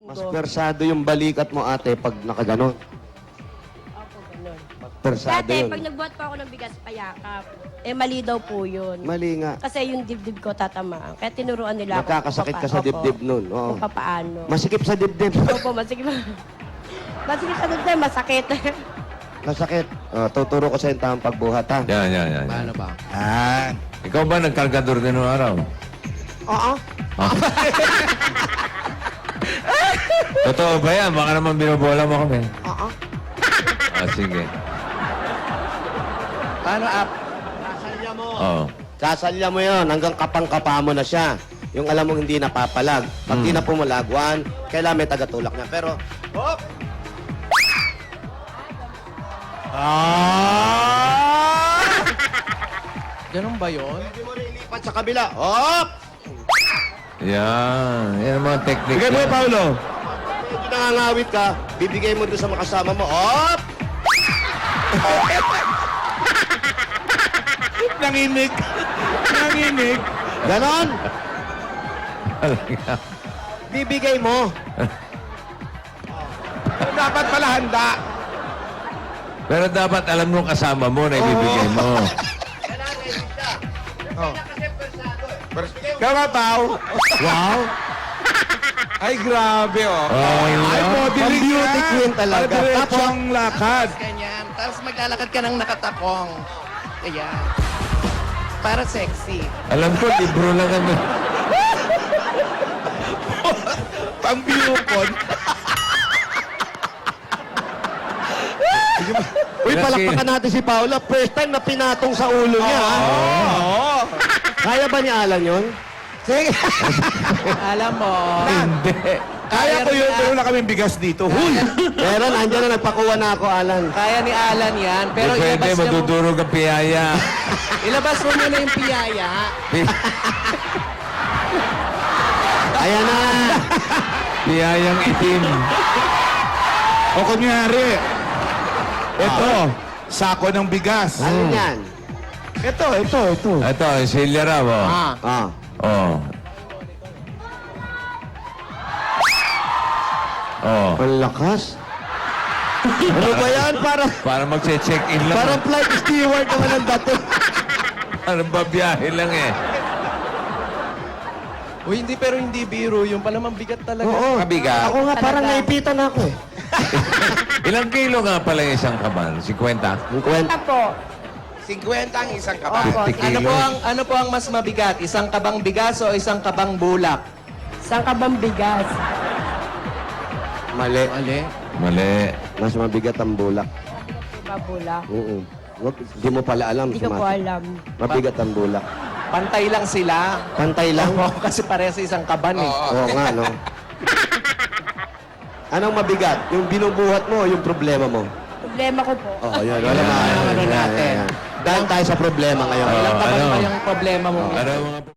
Mas persado yung balikat mo, ate, pag nakaganon. Opo, ganun. Persado Dati, yun. pag nagbuhat po ako ng bigas payakap, mali daw po yun. Mali nga. Kasi yung dibdib ko tatamaan. Kaya tinuruan nila ako. Magkakasakit ka sa Opo. dibdib nun. Oo. Kung papaano. Masikip sa dibdib. Opo, masikip. Masikip sa dibdib, masakit. Masakit. Tuturo ko sa yung tamang pagbuhat, ha? Yan. Paano ba? Ikaw ba nagkargador din noong araw? Oo. Totoo ba yan? Baka naman binobola mo kami. Oo. Sige. Paano up? Kasalya mo. Oo. Kasalya mo yun hanggang kapang-kapa mo na siya. Yung alam mong hindi napapalag. Pag di na pumulag, kailangan may tagatulak niya. Pero, hop! Ganun ba yun? Hindi mo rin ilipat sa kabila. Hop! Yan. Yan ang mga technique. Bigay mo, yan. Paulo. Medyo nangangawit ka, bibigay mo doon sa makasama mo. Hop! Nanginig. Nanginig. Ganon. Bibigay mo. Dapat pala handa. Pero dapat alam nung kasama mo na ibibigay mo. Kaya tao. Wow. Ay, grabe, oh. Ay, yeah. modeling Beauty queen talaga. Diretso ang lakad. Ganyan. Tapos maglalakad ka ng nakatakong. Ayan. Para sexy. Alam ko, libro lang naman. Pang biyukon. Uy, palakpakan natin si Paula. First time na pinatong sa ulo niya. ha? Oo. Kaya ba ni Alan yun? Sige. Alam mo. Hindi. Kaya ko yun, pero wala kaming bigas dito. Huy! Meron, andyan na nagpakuha na ako, Alan. Kaya ni Alan yan. Pero Depende, ilabas niya mo. madudurog ang piyaya. Ilabas mo muna yung piyaya. Ayan na. Piyayang itim. O kunyari, ito, sako ng bigas. Ano yan? Ito. Ito, Celia raw. Oh. Ah. Oh. Oh. Ang lakas. Ano ba yan? Para magche-check-in lang. Parang flight steward naman ang dato. Parang babiyahe lang eh. Uy, pero hindi biro. Yung pala mabigat talaga. Oo. Mabigat. Ako nga parang Talaga. naipitan ako eh. Ilang kilo nga pala yung isang kaban? 50? Yung kwenta. Apo. 50 ang isang Opo. 50 kilos. Ano po ang mas mabigat? Isang kabang bigas o isang kabang bulak? Saan ka bang bigas? Mali. Mali. Mali. Mas mabigat ang bulak. Babula. Oo. Hindi mo pala alam. Hindi ko po alam. Mabigat ang bulak. Pantay lang sila. Pantay lang? Oo, kasi pareha sa isang kaban eh. Oo nga, no? Anong mabigat? Yung binubuhat mo o yung problema mo? Problema ko po. Oo, yun. Wala na. Ano natin? Dahil tayo sa problema ngayon. Ilang kaban ano? ba yung problema mo? Ano mga